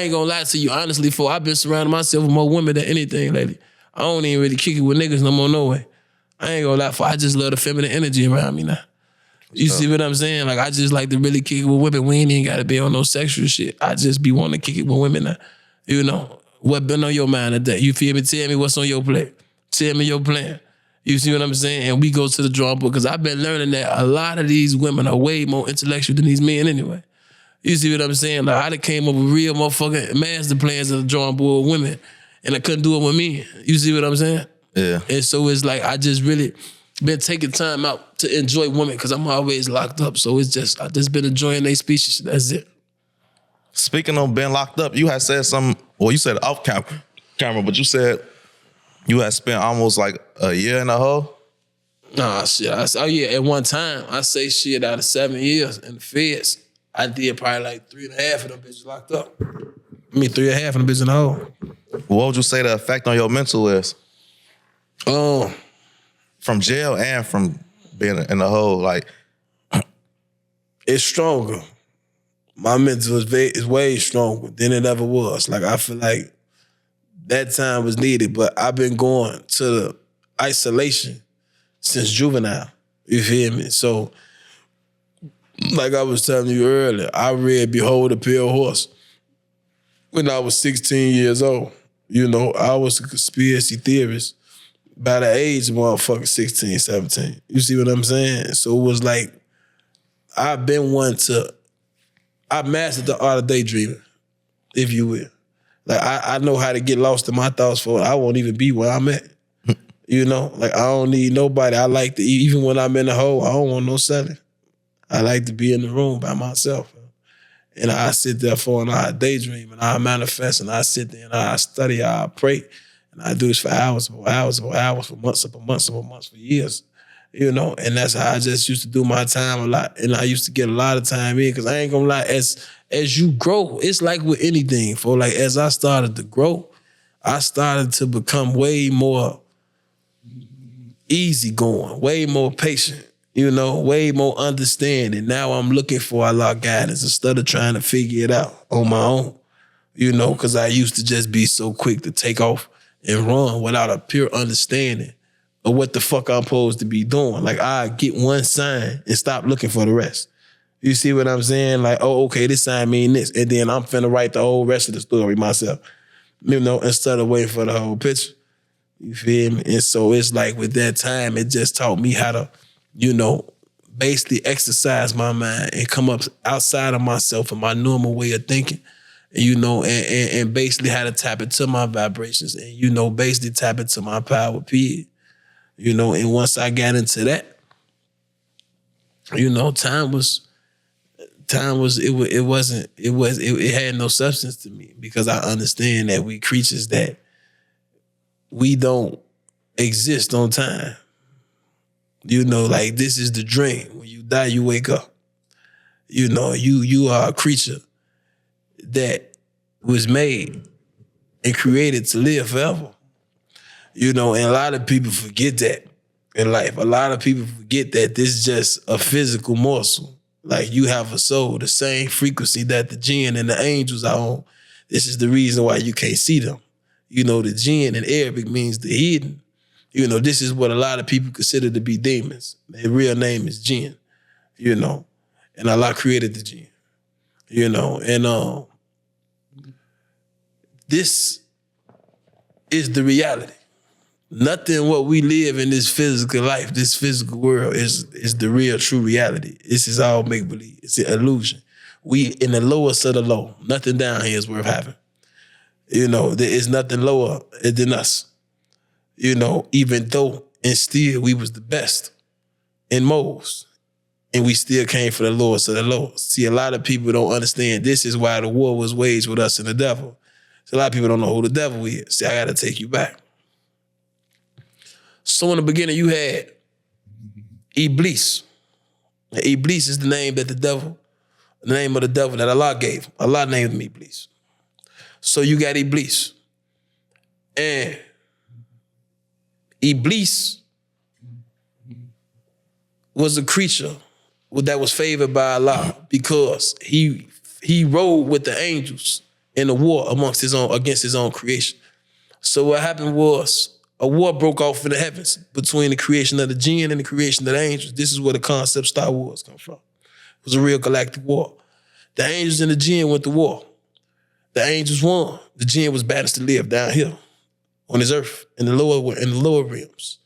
ain't gonna lie to you, honestly, I've been surrounding myself with more women than anything lately. I don't even really kick it with niggas no more, no way. I ain't gonna lie, I just love the feminine energy around me now. You see what I'm saying? Like, I just like to really kick it with women. We ain't even gotta be on no sexual shit. I just be wanting to kick it with women now. You know, what been on your mind today? You feel me? Tell me what's on your plate. Tell me your plan. You see what I'm saying? And we go to the drawing board, because I've been learning that a lot of these women are way more intellectual than these men anyway. You see what I'm saying? Like, I done came up with real motherfucking master plans of the drawing board with women, and I couldn't do it with men. You see what I'm saying? Yeah. And so it's like, I just really been taking time out to enjoy women, because I'm always locked up. So it's just, I just been enjoying their speeches. That's it. Speaking of being locked up, you had said something, well, you said off camera, but you said you had spent almost like a year in a hole? Nah, shit. At one time, I say shit, out of 7 years in the feds, I did probably like 3.5 of them bitches locked up. 3.5 of them bitches in the hole. What would you say the effect on your mental is? From jail and from being in the hole, like? It's stronger. My mental is way stronger than it ever was. Like, I feel like that time was needed, but I've been going to the isolation since juvenile. You feel me? So, like I was telling you earlier, I read Behold a Pale Horse when I was 16 years old. You know, I was a conspiracy theorist by the age of motherfucking 16, 17. You see what I'm saying? So it was like, I mastered the art of daydreaming, if you will. Like, I know how to get lost in my thoughts for I won't even be where I'm at. You know? Like, I don't need nobody. I like to, even when I'm in the hole, I don't want no selling. I like to be in the room by myself. And I sit there and I daydream and I manifest and I sit there and I study, I pray. And I do this for hours, for months, for years. You know, and that's how I just used to do my time a lot. And I used to get a lot of time in, because I ain't gonna lie, as you grow, it's like with anything, like, as I started to grow, I started to become way more easygoing, way more patient, you know, way more understanding. Now I'm looking for a lot of guidance instead of trying to figure it out on my own, you know, because I used to just be so quick to take off and run without a pure understanding of what the fuck I'm supposed to be doing. Like, I get one sign and stop looking for the rest. You see what I'm saying? Like, oh, okay, this sign mean this. And then I'm finna write the whole rest of the story myself, you know, instead of waiting for the whole picture. You feel me? And so it's like, with that time, it just taught me how to, you know, basically exercise my mind and come up outside of myself and my normal way of thinking, you know, and basically how to tap into my vibrations and, you know, basically tap into my power, period. You know, and once I got into that, you know, it had no substance to me, because I understand that we creatures that we don't exist on time. You know, like, this is the dream. When you die, you wake up. You know, you are a creature that was made and created to live forever. You know, and a lot of people forget that in life. A lot of people forget that this is just a physical morsel. Like, you have a soul, the same frequency that the jinn and the angels are on. This is the reason why you can't see them. You know, the jinn in Arabic means the hidden. You know, this is what a lot of people consider to be demons. Their real name is jinn, you know, and Allah created the jinn, you know, and this is the reality. Nothing what we live in this physical life, this physical world is the real true reality. This is all make-believe. It's an illusion. We in the lowest of the low. Nothing down here is worth having. You know, there is nothing lower than us. You know, even though and still we was the best in most. And we still came for the lowest of the lowest. See, a lot of people don't understand this is why the war was waged with us and the devil. So a lot of people don't know who the devil is. See, I gotta take you back. So in the beginning, you had Iblis. Now, Iblis is the name that the name of the devil that Allah gave. Allah named him Iblis. So you got Iblis. And Iblis was a creature that was favored by Allah because he rode with the angels in a war against his own creation. So what happened was a war broke off in the heavens between the creation of the jinn and the creation of the angels. This is where the concept Star Wars comes from. It was a real galactic war. The angels and the jinn went to war. The angels won. The jinn was banished to live down here on this earth in the lower realms.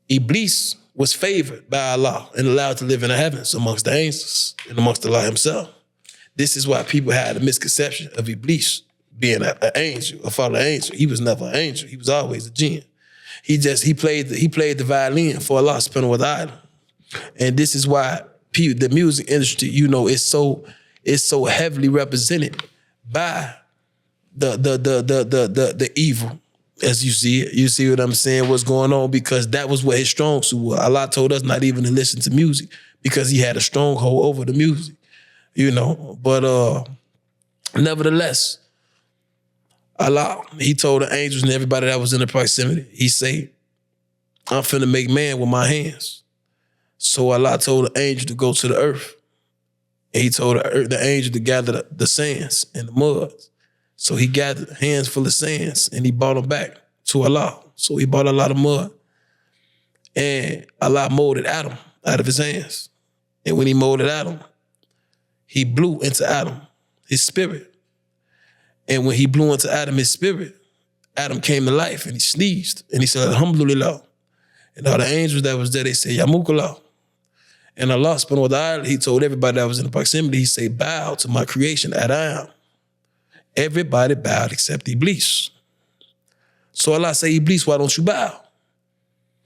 Iblis was favored by Allah and allowed to live in the heavens amongst the angels and amongst Allah himself. This is why people had a misconception of Iblis being an angel, a fallen angel. He was never an angel. He was always a jinn. He played the violin for Allah subhanahu wa ta'ala. And this is why the music industry, is so heavily represented by the evil. As you see it, you see what I'm saying, what's going on, because that was what his strong suit was. Allah told us not even to listen to music because he had a stronghold over the music, But nevertheless, Allah, he told the angels and everybody that was in the proximity, he said, I'm finna make man with my hands. So Allah told the angel to go to the earth. And he told the angel to gather the sands and the muds. So he gathered hands full of sands and he brought them back to Allah. So he brought a lot of mud. And Allah molded Adam out of his hands. And when he molded Adam, he blew into Adam his spirit. And when he blew into Adam his spirit, Adam came to life and he sneezed. And he said, Alhamdulillah. And all the angels that was there, they said, Yamukallah. And Allah subhanahu wa ta'ala, he told everybody that was in the proximity, he said, bow to my creation, Adam. Everybody bowed except Iblis. So Allah say, Iblis, why don't you bow?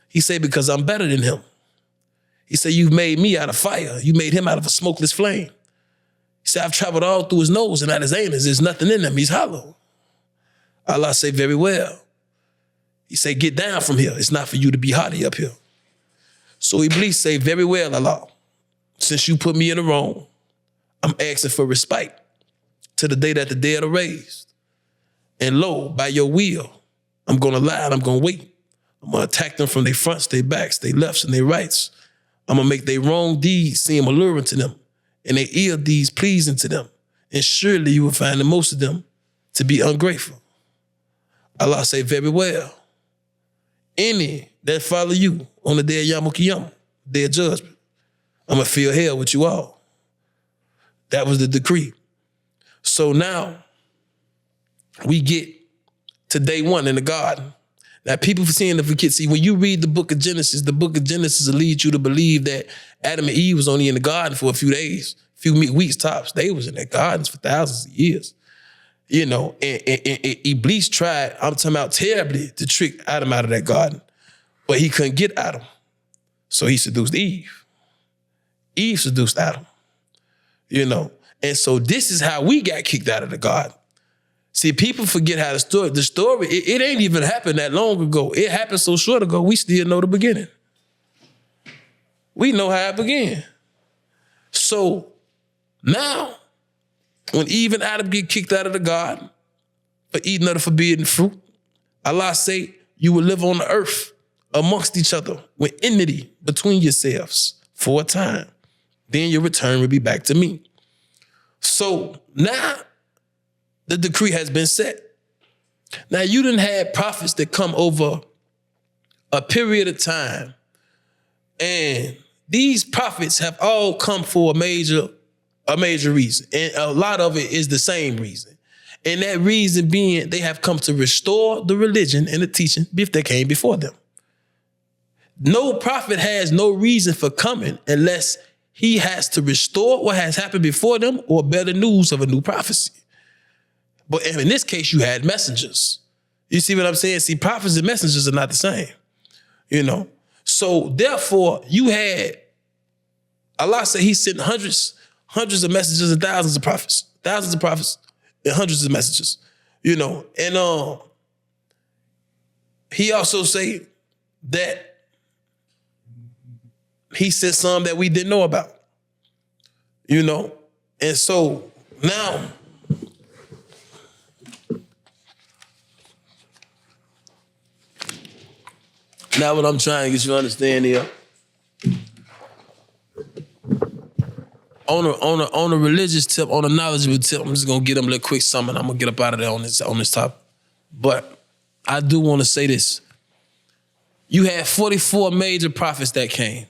He said, because I'm better than him. He said, you've made me out of fire. You made him out of a smokeless flame. He said, I've traveled all through his nose and out his anus. There's nothing in him. He's hollow. Allah say, very well. He said, get down from here. It's not for you to be haughty up here. So Iblis say, very well, Allah. Since you put me in the wrong, I'm asking for respite to the day that the dead are raised. And lo, by your will, I'm going to lie and I'm going to wait. I'm going to attack them from their fronts, their backs, their lefts, and their rights. I'm going to make their wrong deeds seem alluring to them and their ill deeds pleasing to them. And surely you will find the most of them to be ungrateful. Allah say, very well. Any that follow you on the day of Yom Kippur, day of judgment, I'm going to fill hell with you all. That was the decree. So now we get to day one in the garden. Now people seeing if we can see, when you read the book of Genesis will lead you to believe that Adam and Eve was only in the garden for a few days, few weeks tops. They was in their gardens for thousands of years. And Iblis tried, I'm talking about terribly, to trick Adam out of that garden. But he couldn't get Adam. So he seduced Eve. Eve seduced Adam. And so this is how we got kicked out of the garden. See, people forget how the story, it ain't even happened that long ago. It happened so short ago, we still know the beginning. We know how it began. So now, when Eve and Adam get kicked out of the garden for eating of the forbidden fruit, Allah say, you will live on the earth amongst each other with enmity between yourselves for a time. Then your return will be back to me. So now the decree has been set. Now you done had prophets that come over a period of time, and these prophets have all come for a major reason. And a lot of it is the same reason. And that reason being they have come to restore the religion and the teaching if they came before them. No prophet has no reason for coming unless he has to restore what has happened before them or better news of a new prophecy. But in this case, you had messengers. You see what I'm saying? See, prophets and messengers are not the same, So therefore, you had, Allah said he sent hundreds of messengers and thousands of prophets and hundreds of messengers, And he also said that he sent some that we didn't know about, And so now, what I'm trying to get you to understand here on a religious tip, on a knowledgeable tip, I'm just gonna get them a little quick summon. I'm gonna get up out of there on this topic. But I do want to say this. You had 44 major prophets that came.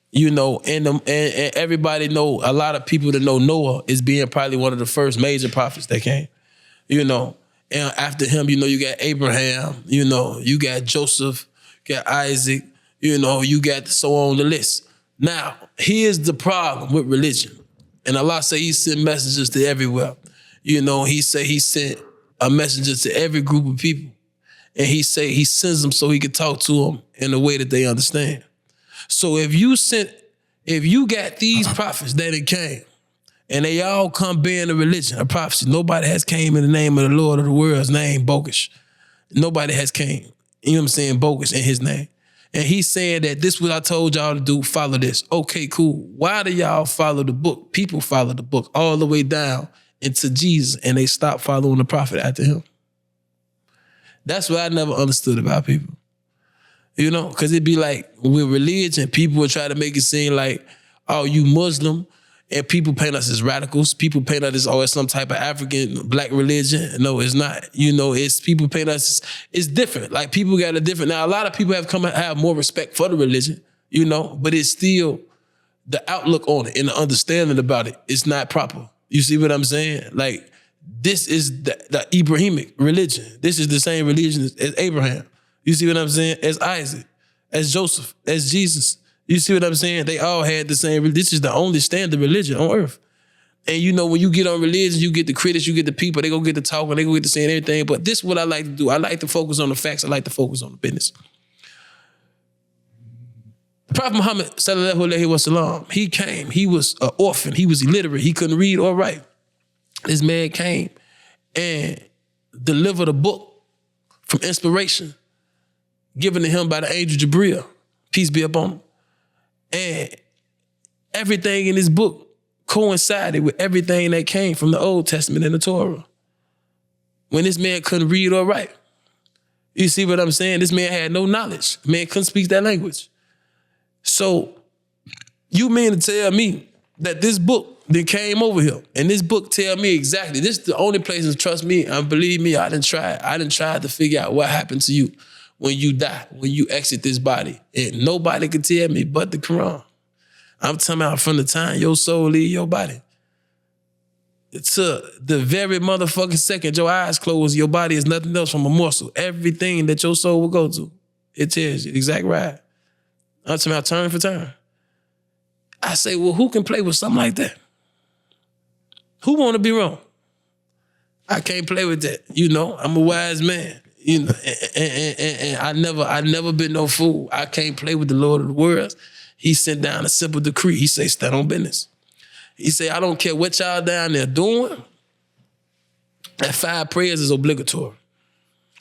You know, and everybody know, a lot of people that know Noah is being probably one of the first major prophets that came. You know, and after him, you know, you got Abraham, you know, you got Joseph, you got Isaac, you know, you got so on the list. Now, here's the problem with religion. And Allah say he sent messengers to everywhere. You know, he say he sent a messenger to every group of people. And he say he sends them so he can talk to them in a way that they understand. So if you got these prophets that it came, and they all come bearing a religion, a prophecy. Nobody has came in the name of the Lord of the world's name, bogus. Nobody has came, you know what I'm saying, bogus in his name. And he's saying that this is what I told y'all to do, follow this. Okay, cool. Why do y'all follow the book? People follow the book all the way down into Jesus, and they stop following the prophet after him. That's what I never understood about people. You know, because it'd be like with religion, people would try to make it seem like, oh, you Muslim, and people paint us as radicals. People paint us as, oh, it's some type of African black religion. No, it's not. You know, it's people paint us, it's different. Like people got a different, now a lot of people have more respect for the religion, you know, but it's still, the outlook on it and the understanding about it is not proper. You see what I'm saying? Like, this is the Abrahamic religion. This is the same religion as Abraham. You see what I'm saying? As Isaac, as Joseph, as Jesus. You see what I'm saying? They all had the same religion. This is the only standard religion on earth. And you know, when you get on religion, you get the critics, you get the people, they go get to talking, they go get to saying everything. But this is what I like to do. I like to focus on the facts. I like to focus on the business. The Prophet Muhammad, sallallahu alaihi wasallam, he came. He was an orphan. He was illiterate. He couldn't read or write. This man came and delivered a book from inspiration given to him by the angel Jibreel, peace be upon him. And everything in this book coincided with everything that came from the Old Testament and the Torah. When this man couldn't read or write. You see what I'm saying? This man had no knowledge. The man couldn't speak that language. So you mean to tell me that this book that came over here, and this book tell me exactly, this is the only place, and trust me, and believe me, I didn't try to figure out what happened to you when you die, when you exit this body. And nobody could tell me but the Quran. I'm talking about from the time your soul leave your body to the very motherfucking second your eyes close, your body is nothing else from a morsel. Everything that your soul will go to, it tells you exact right. I'm talking about turn for turn. I say, well, who can play with something like that? Who want to be wrong? I can't play with that. You know, I'm a wise man. You know, and I never been no fool. I can't play with the Lord of the worlds. He sent down a simple decree. He say, stand on business. He say, I don't care what y'all down there doing. That 5 prayers is obligatory.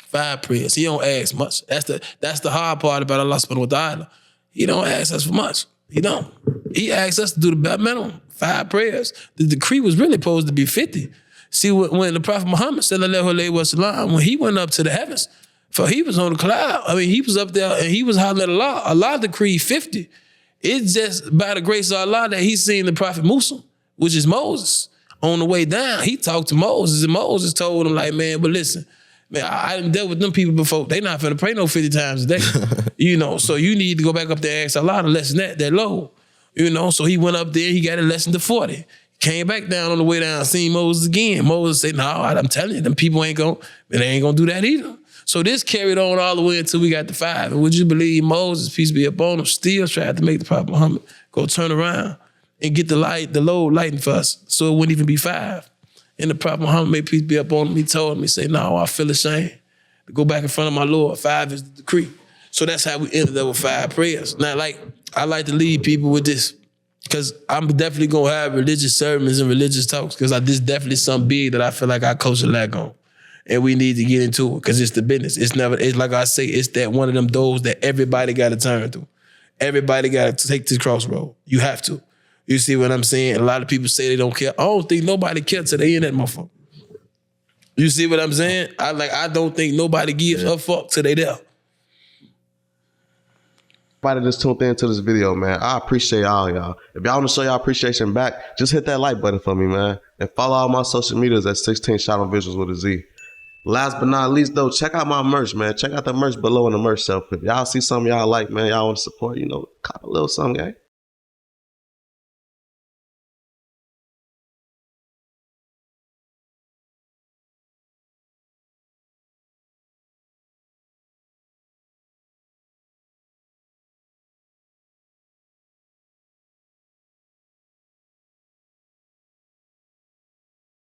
5 prayers. He don't ask much. That's the hard part about Allah subhanahu wa ta'ala. He don't ask us for much. He don't. He asks us to do the bare minimum, 5 prayers. The decree was really supposed to be 50. See, when the Prophet Muhammad, sallallahu alaihi wasallam, when he went up to the heavens, for he was on the cloud. I mean, he was up there and he was hollering at Allah. Allah decreed 50. It's just by the grace of Allah that he seen the Prophet Musa, which is Moses. On the way down, he talked to Moses, and Moses told him, like, man, but listen, man, I done dealt with them people before. They not finna pray no 50 times a day. You know, so you need to go back up there and ask Allah to lessen that low. You know, so he went up there, he got a lesson to 40. Came back down on the way down, seen Moses again. Moses said, no, I'm telling you, them people ain't gonna do that either. So this carried on all the way until we got to 5. And would you believe Moses, peace be upon him, still tried to make the Prophet Muhammad go turn around and get the load lighting for us so it wouldn't even be 5. And the Prophet Muhammad, may peace be upon him, he told me, he said, no, I feel ashamed to go back in front of my Lord. 5 is the decree. So that's how we ended up with 5 prayers. Now, I like to lead people with this, because I'm definitely going to have religious sermons and religious talks, because this is definitely something big that I feel like our culture lack on. And we need to get into it, because it's the business. It's like I say, it's that one of them doors that everybody got to turn through. Everybody got to take this crossroad. You have to. You see what I'm saying? A lot of people say they don't care. I don't think nobody cares till they in that motherfucker. You see what I'm saying? I don't think nobody gives a fuck till they there. everybody that's tuned into this video, man. I appreciate y'all. If y'all want to show y'all appreciation back, just hit that like button for me, man. And follow all my social medias at 16 Shot on Visuals with a Z. Last but not least, though, check out my merch, man. Check out the merch below in the merch shelf. If y'all see something y'all like, man, y'all want to support, cop a little something, gang.